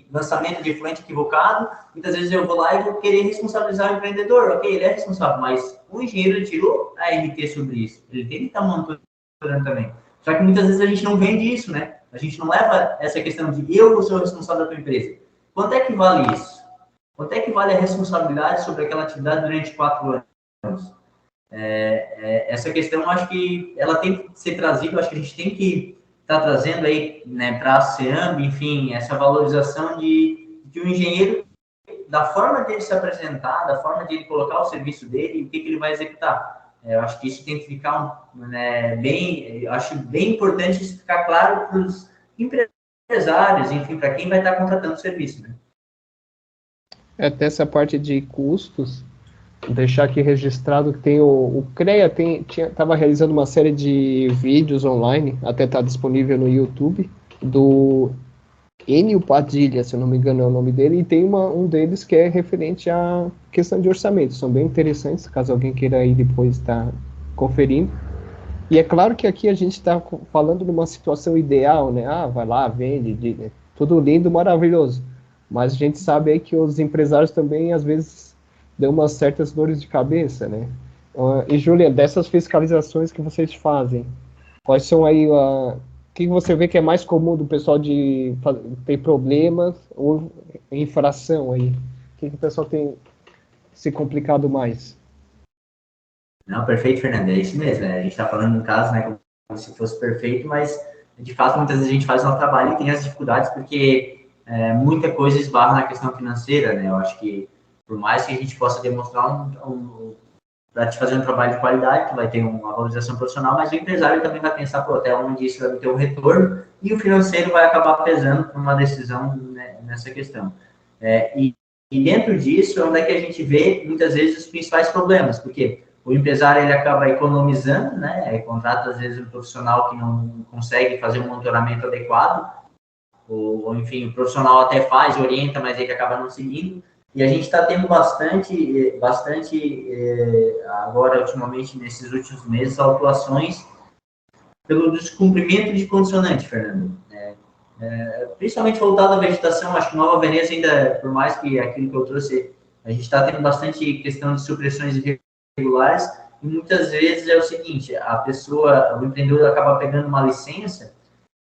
lançamento de efluente equivocado, muitas vezes eu vou lá e vou querer responsabilizar o empreendedor. Ok, ele é responsável, mas o engenheiro tirou a RT sobre isso. Ele tem que estar monitorando também. Só que muitas vezes a gente não vende isso, né? A gente não leva essa questão de eu sou o responsável da tua empresa. Quanto é que vale isso? Quanto é que vale a responsabilidade sobre aquela atividade durante 4 anos? Essa questão, eu acho que ela tem que ser trazida, eu acho que a gente tem que estar trazendo aí, né, para a SEAMB, enfim, essa valorização de um engenheiro, da forma dele se apresentar, da forma de ele colocar o serviço dele e o que ele vai executar. Eu acho que isso tem que ficar acho bem importante isso ficar claro para os empresários, enfim, para quem vai estar contratando o serviço, né? Até essa parte de custos, deixar aqui registrado que tem o CREA estava realizando uma série de vídeos online, até está disponível no YouTube, do Enio Padilha, se eu não me engano é o nome dele, e tem um deles que é referente à questão de orçamento. São bem interessantes, caso alguém queira aí depois estar conferindo. E é claro que aqui a gente está falando de uma situação ideal, né? Ah, vai lá, vende, tudo lindo, maravilhoso. Mas a gente sabe aí que os empresários também, às vezes, dão umas certas dores de cabeça, né? E, Júlia, dessas fiscalizações que vocês fazem, quais são aí o que você vê que é mais comum do pessoal de ter problemas ou infração aí? O que o pessoal tem se complicado mais? Não, perfeito, Fernando, é isso mesmo. A gente está falando um caso, né, como se fosse perfeito, mas de fato muitas vezes a gente faz o nosso trabalho e tem as dificuldades porque muita coisa esbarra na questão financeira, né? Eu acho que por mais que a gente possa demonstrar para te fazer um trabalho de qualidade, tu vai ter uma valorização profissional, mas o empresário também vai pensar, pô, até onde isso vai ter um retorno, e o financeiro vai acabar pesando por uma decisão, né, nessa questão. E dentro disso é onde é que a gente vê, muitas vezes, os principais problemas, porque o empresário ele acaba economizando, né, contrata, às vezes, um profissional que não consegue fazer um monitoramento adequado, ou enfim, o profissional até faz, orienta, mas ele acaba não seguindo. E a gente está tendo bastante, agora, ultimamente, nesses últimos meses, autuações pelo descumprimento de condicionante, Fernando. Principalmente voltado à vegetação, acho que Nova Veneza ainda, por mais que aquilo que eu trouxe, a gente está tendo bastante questão de supressões irregulares, e muitas vezes é o seguinte, o empreendedor acaba pegando uma licença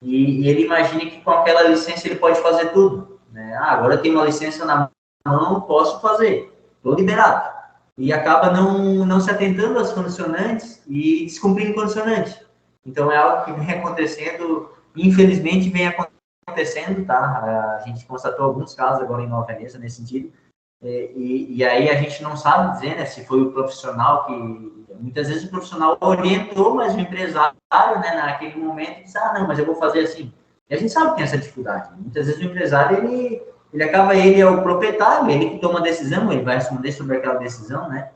e ele imagina que com aquela licença ele pode fazer tudo, né? Agora eu tenho uma licença na mão, posso fazer, estou liberado. E acaba não se atentando às condicionantes e descumprindo condicionante. Então é algo que vem acontecendo, infelizmente vem acontecendo, tá? A gente constatou alguns casos agora em Nova Veneza nesse sentido. E aí a gente não sabe dizer, né, se foi o profissional que... Muitas vezes o profissional orientou, mas o empresário, né, naquele momento, disse, não, mas eu vou fazer assim. E a gente sabe que tem essa dificuldade. Muitas vezes o empresário, ele é o proprietário, ele que toma a decisão, ele vai responder sobre aquela decisão, né?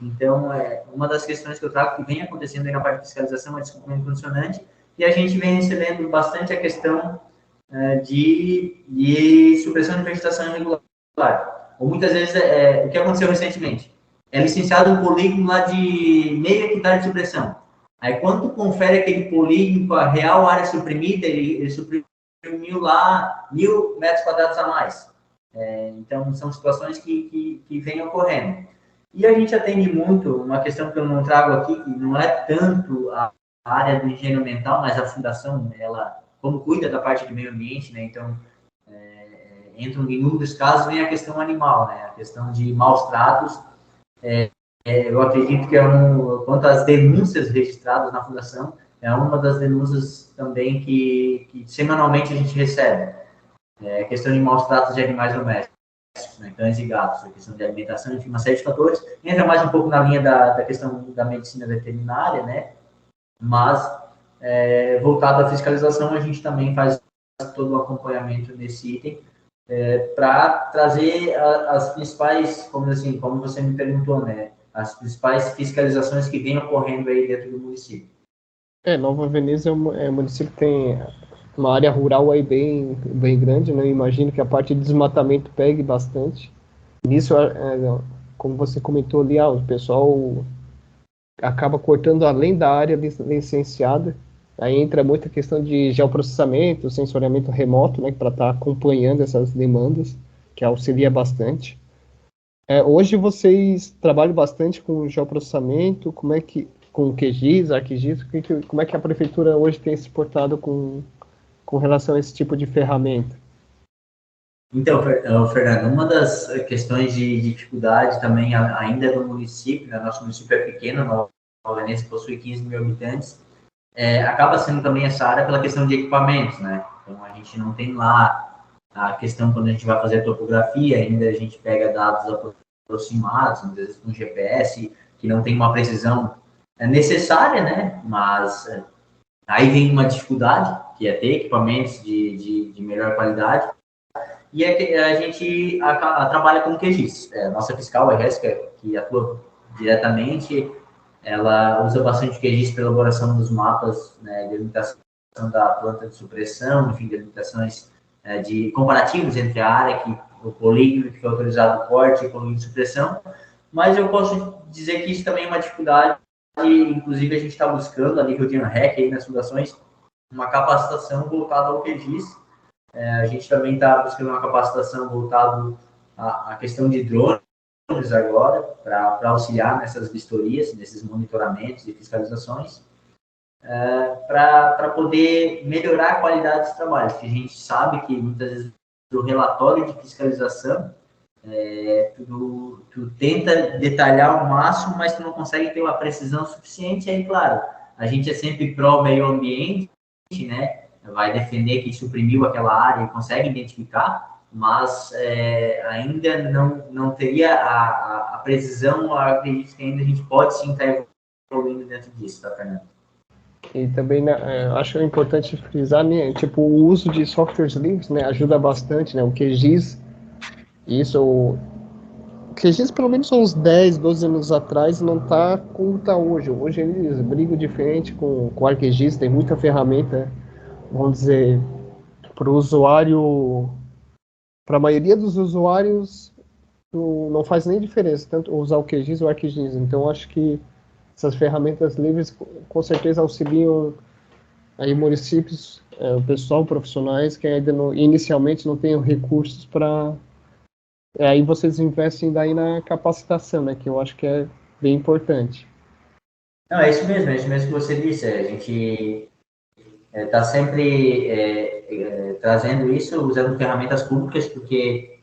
Então, uma das questões que eu trago que vem acontecendo aí na parte de fiscalização é descumprimento condicionante, e a gente vem recebendo bastante a questão de supressão de vegetação irregular. Ou muitas vezes, o que aconteceu recentemente? É licenciado um polígono lá de meio hectare de supressão. Aí, quando tu confere aquele polígono com a real área suprimida, ele suprimiu lá 1.000 metros quadrados a mais. Então, são situações que vêm ocorrendo. E a gente atende muito, uma questão que eu não trago aqui, que não é tanto a área do engenheiro ambiental, mas a fundação, ela, como cuida da parte de meio ambiente, né? Então, entram em inúmeros casos, vem a questão animal, né? A questão de maus tratos. Eu acredito que quanto às denúncias registradas na fundação, é uma das denúncias também que semanalmente a gente recebe. A questão de maus tratos de animais domésticos, né, cães e gatos, a questão de alimentação, enfim, uma série de fatores. Entra mais um pouco na linha da questão da medicina veterinária, né? Mas, voltado à fiscalização, a gente também faz todo o acompanhamento nesse item, para trazer as principais, como você me perguntou, né? As principais fiscalizações que vêm ocorrendo aí dentro do município. Nova Veneza é um município que tem uma área rural aí bem grande, né? Eu imagino que a parte de desmatamento pegue bastante. Nisso, como você comentou ali, o pessoal acaba cortando além da área licenciada. Aí entra muita questão de geoprocessamento, sensoriamento remoto, né? Para estar acompanhando essas demandas, que auxilia bastante. Hoje vocês trabalham bastante com geoprocessamento, com QGIS, ArcGIS, como é que a prefeitura hoje tem se portado com relação a esse tipo de ferramenta? Então, Fernando, uma das questões de dificuldade também ainda do município, né? Nosso município é pequeno, Nova Veneza possui 15 mil habitantes, acaba sendo também essa área pela questão de equipamentos, né? Então, a gente não tem lá a questão quando a gente vai fazer a topografia, ainda a gente pega dados aproximados, às vezes com GPS, que não tem uma precisão necessária, né? Mas aí vem uma dificuldade, que é ter equipamentos de melhor qualidade, e a gente trabalha com QGIS. Nossa fiscal, a Jéssica, que atua diretamente, ela usa bastante QGIS para elaboração dos mapas, né, de limitação da planta de supressão, enfim, de limitações de comparativos entre a área, o polígono que foi autorizado o corte e o polígono de supressão, mas eu posso dizer que isso também é uma dificuldade inclusive, a gente está buscando ali, que eu tenho REC aí nas fundações, uma capacitação voltada ao QGIS. A gente também está buscando uma capacitação voltada à questão de drones agora, para auxiliar nessas vistorias, nesses monitoramentos e fiscalizações, para poder melhorar a qualidade dos trabalhos, que a gente sabe que muitas vezes o relatório de fiscalização, tu tenta detalhar ao máximo, mas tu não consegue ter uma precisão suficiente. Aí, claro, a gente é sempre pró meio ambiente, né? Vai defender que suprimiu aquela área e consegue identificar, mas ainda não teria a precisão. Eu acredito que ainda a gente pode sim estar evoluindo dentro disso, tá, Fernando? E também, né, acho importante frisar, né, tipo, o uso de softwares livres, né, ajuda bastante, né, o QGIS, o QGIS pelo menos uns 10, 12 anos atrás não está como está hoje. Hoje eles brigam diferente com o ArcGIS, tem muita ferramenta, vamos dizer, para o usuário, para a maioria dos usuários, não faz nem diferença, tanto usar o QGIS ou o ArcGIS. Então, acho que essas ferramentas livres com certeza auxiliam aí municípios, o pessoal, profissionais que ainda inicialmente não têm recursos para... aí vocês investem daí na capacitação, né, que eu acho que é bem importante. Não, é isso mesmo que você disse. A gente está sempre trazendo isso, usando ferramentas públicas, porque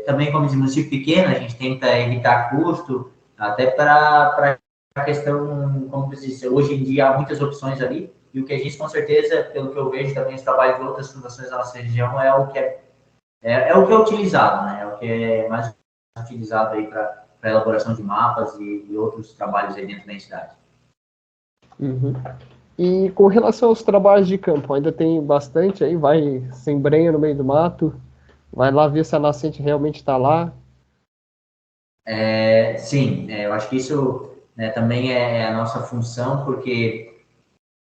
também, como de município pequeno, a gente tenta evitar custo, até para a questão, como você disse, hoje em dia há muitas opções ali, e o que a gente, com certeza, pelo que eu vejo também, os trabalhos de outras fundações da nossa região, é o que é utilizado, né? É o que é mais utilizado aí para elaboração de mapas e outros trabalhos aí dentro da entidade. Uhum. E com relação aos trabalhos de campo, ainda tem bastante aí, vai sem brenha no meio do mato, vai lá ver se a nascente realmente está lá. Sim, eu acho que isso, né, também é a nossa função, porque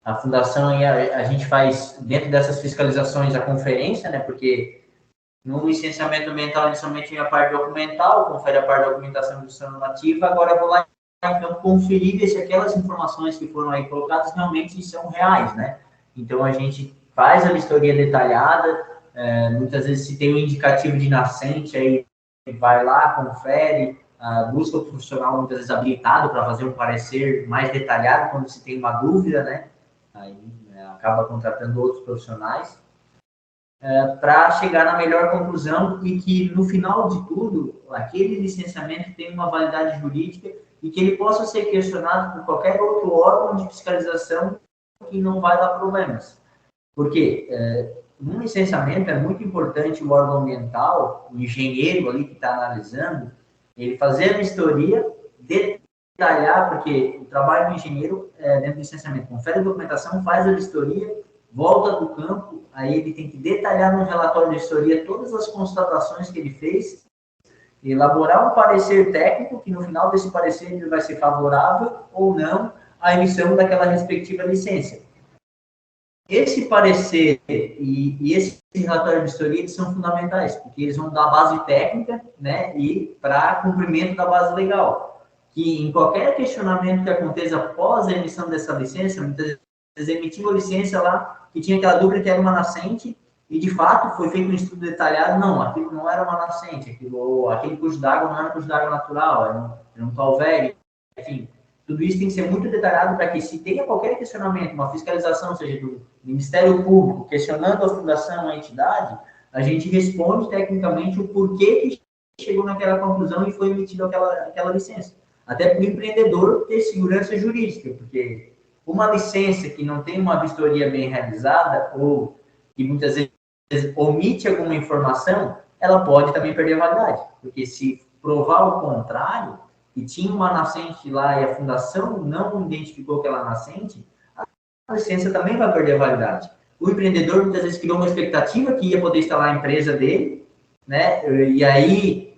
a fundação, a gente faz, dentro dessas fiscalizações, a conferência, né, porque no licenciamento ambiental, inicialmente tinha a parte documental, confere a parte da documentação de gestão normativa, agora eu vou lá em campo conferir se aquelas informações que foram aí colocadas realmente são reais, né? Então, a gente faz a vistoria detalhada, muitas vezes se tem um indicativo de nascente, aí vai lá, confere, busca o profissional muitas vezes habilitado para fazer um parecer mais detalhado quando se tem uma dúvida, né? Aí acaba contratando outros profissionais, para chegar na melhor conclusão e que, no final de tudo, aquele licenciamento tenha uma validade jurídica e que ele possa ser questionado por qualquer outro órgão de fiscalização que não vai dar problemas. Porque no licenciamento é muito importante o órgão ambiental, o engenheiro ali que está analisando, ele fazer a vistoria, detalhar, porque o trabalho do engenheiro dentro do licenciamento, confere a documentação, faz a vistoria, volta do campo, aí ele tem que detalhar no relatório de vistoria todas as constatações que ele fez, elaborar um parecer técnico, que no final desse parecer ele vai ser favorável ou não à emissão daquela respectiva licença. Esse parecer e esse relatório de vistoria, eles são fundamentais, porque eles vão dar base técnica, né, e para cumprimento da base legal. Que em qualquer questionamento que aconteça após a emissão dessa licença, muitas vezes emitiu a licença lá, que tinha aquela dúvida que era uma nascente, e de fato foi feito um estudo detalhado, não, aquilo não era uma nascente, aquele curso d'água não era um curso d'água natural, era um calvério, enfim, tudo isso tem que ser muito detalhado para que, se tenha qualquer questionamento, uma fiscalização, seja do Ministério Público, questionando a fundação, a entidade, a gente responde tecnicamente o porquê que chegou naquela conclusão e foi emitida aquela licença. Até para o empreendedor ter segurança jurídica, porque uma licença que não tem uma vistoria bem realizada, ou que muitas vezes omite alguma informação, ela pode também perder validade. Porque se provar o contrário, que tinha uma nascente lá e a fundação não identificou aquela nascente, a licença também vai perder a validade. O empreendedor muitas vezes criou uma expectativa que ia poder instalar a empresa dele, né? E aí,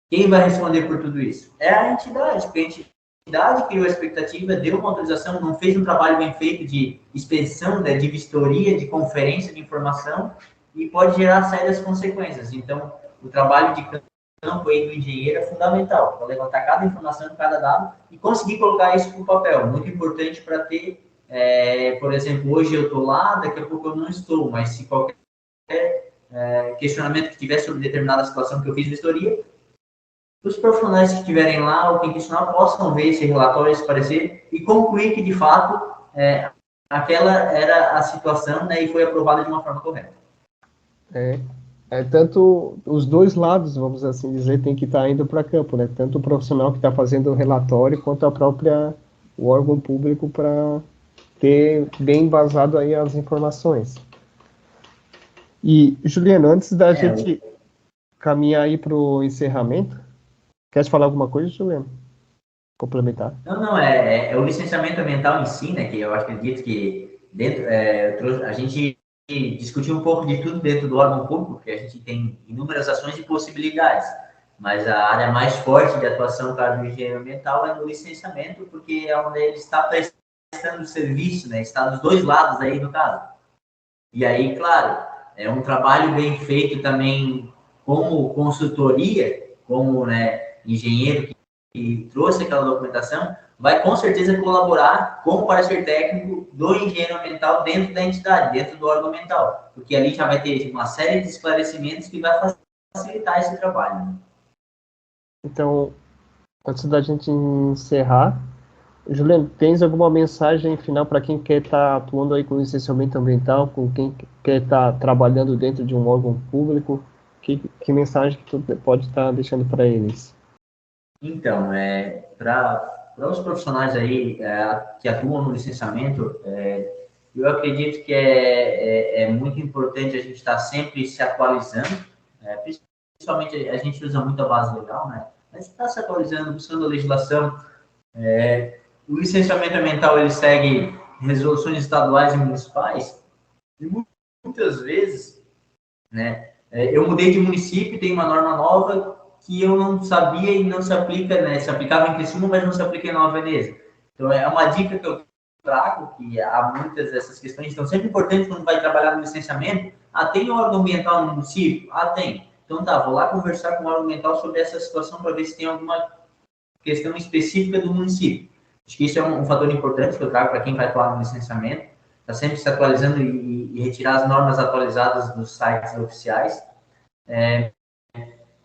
quem vai responder por tudo isso? É a entidade, porque a entidade criou a expectativa, deu uma autorização, não fez um trabalho bem feito de inspeção, de vistoria, de conferência de informação, e pode gerar sérias consequências. Então, o trabalho de campo campo aí do engenheiro é fundamental, para levantar cada informação, cada dado e conseguir colocar isso no papel. Muito importante para ter, por exemplo, hoje eu estou lá, daqui a pouco eu não estou, mas se qualquer questionamento que tiver sobre determinada situação que eu fiz vistoria, os profissionais que estiverem lá ou quem questionar possam ver esse relatório, esse parecer e concluir que, de fato, aquela era a situação, né, e foi aprovada de uma forma correta. Tanto os dois lados, vamos assim dizer, tem que estar indo para campo, né? Tanto o profissional que está fazendo o relatório, quanto o órgão público para ter bem embasado aí as informações. E, Juliano, antes da gente caminhar aí para o encerramento, quer falar alguma coisa, Juliano? Complementar? Não, é o licenciamento ambiental em si, né, que eu acredito que dentro, a gente discutiu um pouco de tudo dentro do órgão público, porque a gente tem inúmeras ações e possibilidades, mas a área mais forte de atuação do engenheiro ambiental é no licenciamento, porque é onde ele está prestando serviço, né, está dos dois lados aí no caso. E aí, claro, é um trabalho bem feito também como consultoria, como, né, engenheiro que trouxe aquela documentação, vai com certeza colaborar com o parecer técnico do engenheiro ambiental dentro da entidade, dentro do órgão ambiental, porque ali já vai ter uma série de esclarecimentos que vai facilitar esse trabalho. Né? Então, antes da gente encerrar, Juliano, tens alguma mensagem final para quem quer estar atuando aí com licenciamento ambiental, com quem quer estar trabalhando dentro de um órgão público? Que mensagem que tu pode estar deixando para eles? Então, para os profissionais aí que atuam no licenciamento, eu acredito que é muito importante a gente estar sempre se atualizando, principalmente a gente usa muito a base legal, né? Mas está se atualizando, buscando a legislação. O licenciamento ambiental, ele segue resoluções estaduais e municipais, e muitas vezes, né, eu mudei de município, tem uma norma nova que eu não sabia e não se aplica, né, se aplicava em Criciúma, mas não se aplica em Nova Veneza. Então, é uma dica que eu trago, que há muitas dessas questões, então, sempre importante quando vai trabalhar no licenciamento, tem um órgão ambiental no município? Tem. Então, vou lá conversar com o órgão ambiental sobre essa situação para ver se tem alguma questão específica do município. Acho que isso é um fator importante que eu trago para quem vai atuar no licenciamento, está sempre se atualizando e retirar as normas atualizadas dos sites oficiais.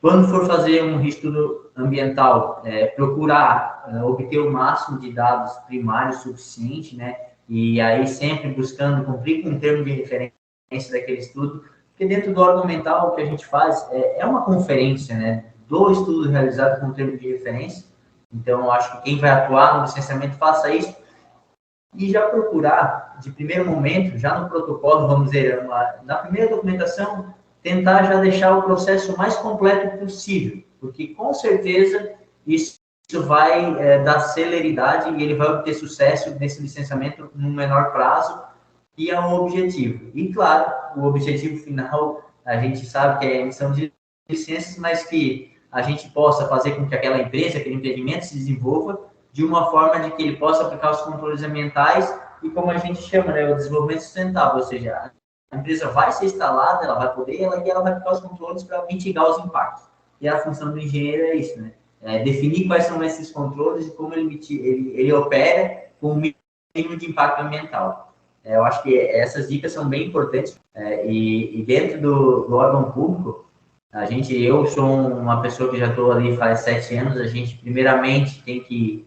Quando for fazer um estudo ambiental, procurar obter o máximo de dados primários suficiente, né? E aí sempre buscando cumprir com o termo de referência daquele estudo, porque dentro do órgão ambiental o que a gente faz é uma conferência, né? Do estudo realizado com o termo de referência. Então, eu acho que quem vai atuar no licenciamento faça isso e já procurar, de primeiro momento, já no protocolo, vamos dizer, na primeira documentação, tentar já deixar o processo mais completo possível, porque com certeza isso vai dar celeridade e ele vai obter sucesso nesse licenciamento no menor prazo, que é o objetivo. E, claro, o objetivo final, a gente sabe que é a emissão de licenças, mas que a gente possa fazer com que aquela empresa, aquele empreendimento se desenvolva de uma forma de que ele possa aplicar os controles ambientais e, como a gente chama, né, o desenvolvimento sustentável, ou seja, a empresa vai ser instalada, ela vai poder, ela vai aplicar os controles para mitigar os impactos. E a função do engenheiro é isso, né? Definir quais são esses controles e como ele opera com o mínimo de impacto ambiental. Eu acho que essas dicas são bem importantes. E dentro do órgão público, eu sou uma pessoa que já estou ali faz 7 anos, a gente primeiramente tem que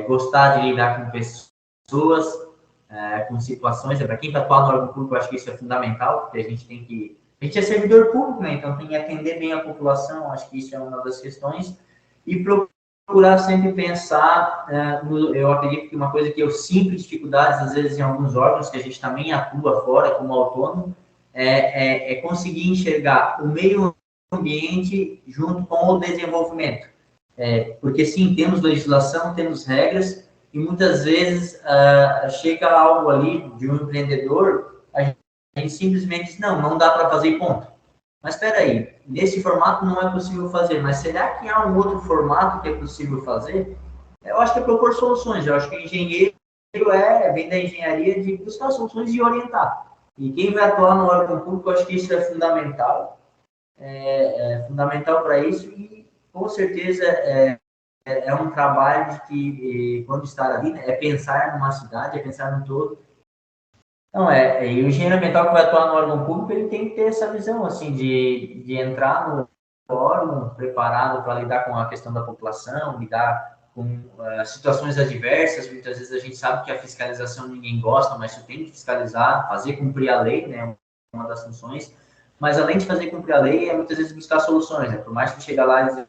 gostar de lidar com pessoas, com situações, para quem está atuando no órgão público, eu acho que isso é fundamental, porque a gente é servidor público, né? Então tem que atender bem a população, acho que isso é uma das questões, e procurar sempre pensar, eu acredito que uma coisa que eu sinto dificuldades, às vezes, em alguns órgãos, que a gente também atua fora como autônomo, é conseguir enxergar o meio ambiente junto com o desenvolvimento. Porque, sim, temos legislação, temos regras, e muitas vezes chega algo ali de um empreendedor, a gente simplesmente diz, não dá para fazer ponto. Mas espera aí, nesse formato não é possível fazer, mas será que há um outro formato que é possível fazer? Eu acho que é propor soluções, eu acho que o engenheiro vem da engenharia de buscar soluções e orientar. E quem vai atuar no órgão público, eu acho que isso é fundamental. é fundamental para isso e, com certeza, é um trabalho de que, quando estar ali, né, é pensar numa cidade, é pensar no todo. Então, e o engenheiro ambiental que vai atuar no órgão público, ele tem que ter essa visão, assim, de entrar no órgão preparado para lidar com a questão da população, lidar com situações adversas. Muitas vezes a gente sabe que a fiscalização ninguém gosta, mas você tem que fiscalizar, fazer cumprir a lei, né, uma das funções. Mas, além de fazer cumprir a lei, muitas vezes buscar soluções, né? Por mais que chegue lá e dizer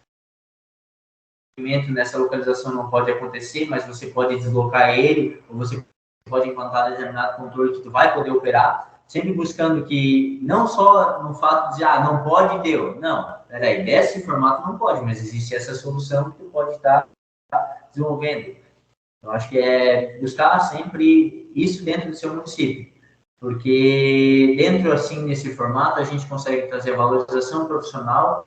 nessa localização não pode acontecer, mas você pode deslocar ele, ou você pode implantar determinado controle que tu vai poder operar, sempre buscando que, não só no fato de, não pode, deu. Não, peraí, desse formato não pode, mas existe essa solução que tu pode estar desenvolvendo. Eu acho que é buscar sempre isso dentro do seu município, porque dentro, assim, nesse formato, a gente consegue trazer a valorização profissional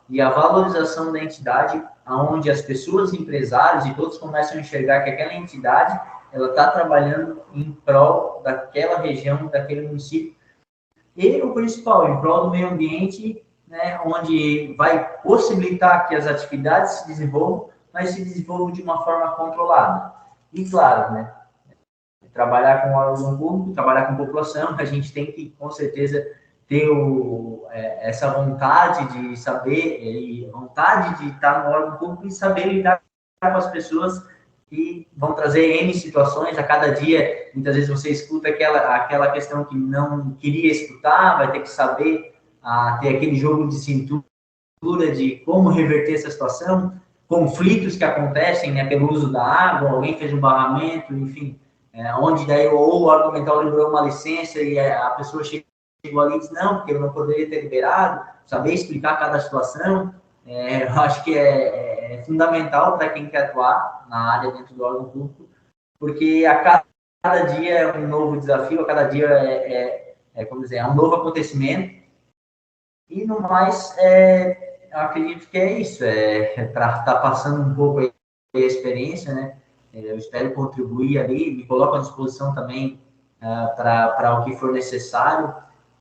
e a valorização da entidade, onde as pessoas, empresários e todos começam a enxergar que aquela entidade ela está trabalhando em prol daquela região, daquele município. E o principal, em prol do meio ambiente, né, onde vai possibilitar que as atividades se desenvolvam, mas se desenvolvam de uma forma controlada. E, claro, né, trabalhar com o órgão público, trabalhar com a população, a gente tem que, com certeza, ter essa vontade de saber, vontade de estar no órgão público e saber lidar com as pessoas que vão trazer N situações a cada dia. Muitas vezes você escuta aquela questão que não queria escutar, vai ter que saber ter aquele jogo de cintura de como reverter essa situação, conflitos que acontecem, né, pelo uso da água, alguém fez um barramento, enfim, onde daí ou o órgão ambiental liberou uma licença e a pessoa chegou ali e disse, não, porque eu não poderia ter liberado, saber explicar cada situação. Eu acho que é fundamental para quem quer atuar na área dentro do órgão público, porque a cada dia é um novo desafio, a cada dia como dizer, é um novo acontecimento, e no mais, eu acredito que é isso, para estar passando um pouco aí a experiência, né? Eu espero contribuir ali, me coloco à disposição também para o que for necessário.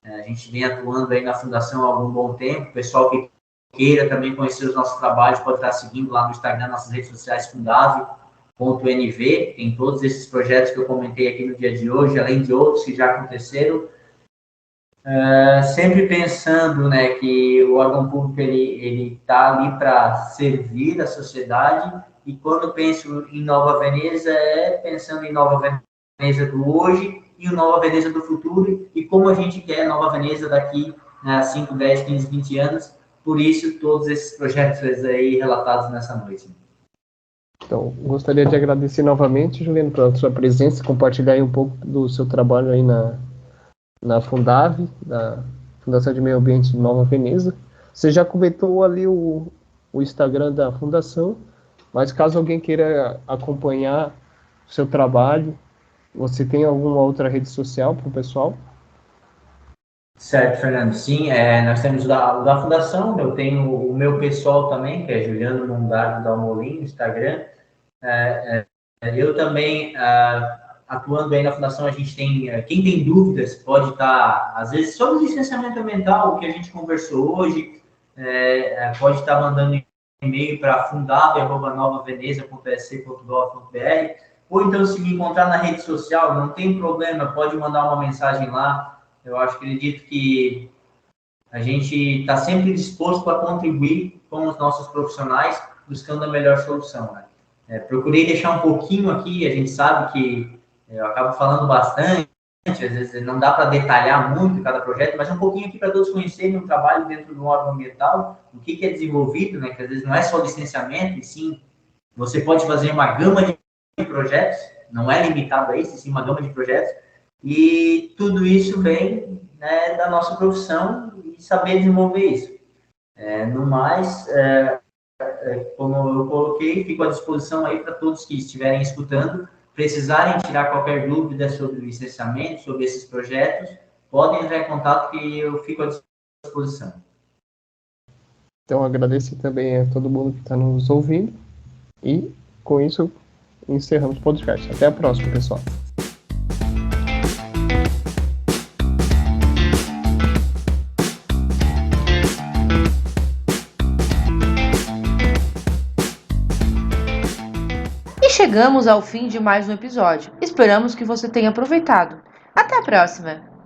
A gente vem atuando aí na Fundação há algum bom tempo, o pessoal que queira também conhecer os nossos trabalhos pode estar seguindo lá no Instagram, nossas redes sociais, fundave.nv, tem todos esses projetos que eu comentei aqui no dia de hoje, além de outros que já aconteceram, sempre pensando, né, que o órgão público ele está ali para servir a sociedade, e quando penso em Nova Veneza, pensando em Nova Veneza do hoje e o Nova Veneza do futuro, e como a gente quer Nova Veneza daqui a 5, 10, 15, 20 anos. Por isso, todos esses projetos aí relatados nessa noite. Então, gostaria de agradecer novamente, Juliano, pela sua presença, compartilhar aí um pouco do seu trabalho aí na Fundave, da Fundação de Meio Ambiente de Nova Veneza. Você já comentou ali o Instagram da Fundação, mas caso alguém queira acompanhar o seu trabalho, você tem alguma outra rede social para o pessoal? Certo, Fernando. Sim, nós temos o da Fundação, eu tenho o meu pessoal também, que é Juliano Mondardo Dalmolin, no Instagram. Eu também, atuando aí na Fundação, a gente tem, quem tem dúvidas pode estar, às vezes, sobre o licenciamento ambiental, o que a gente conversou hoje, pode estar mandando e-mail para fundado@novaveneza.sc.gov.br, ou então, se me encontrar na rede social, não tem problema, pode mandar uma mensagem lá. Eu acredito que a gente está sempre disposto a contribuir com os nossos profissionais, buscando a melhor solução, né? Procurei deixar um pouquinho aqui, a gente sabe que eu acabo falando bastante, às vezes não dá para detalhar muito cada projeto, mas um pouquinho aqui para todos conhecerem o trabalho dentro do órgão ambiental, o que é desenvolvido, né? Que às vezes não é só licenciamento, e sim, você pode fazer uma gama de projetos, não é limitado a isso, sim, uma gama de projetos, e tudo isso vem, né, da nossa profissão e saber desenvolver isso. No mais, como eu coloquei, fico à disposição aí para todos que estiverem escutando, precisarem tirar qualquer dúvida sobre o licenciamento, sobre esses projetos, podem entrar em contato que eu fico à disposição. Então, agradeço também a todo mundo que está nos ouvindo, e com isso encerramos o podcast. Até a próxima, pessoal. chegamos ao fim de mais um episódio. Esperamos que você tenha aproveitado. Até a próxima!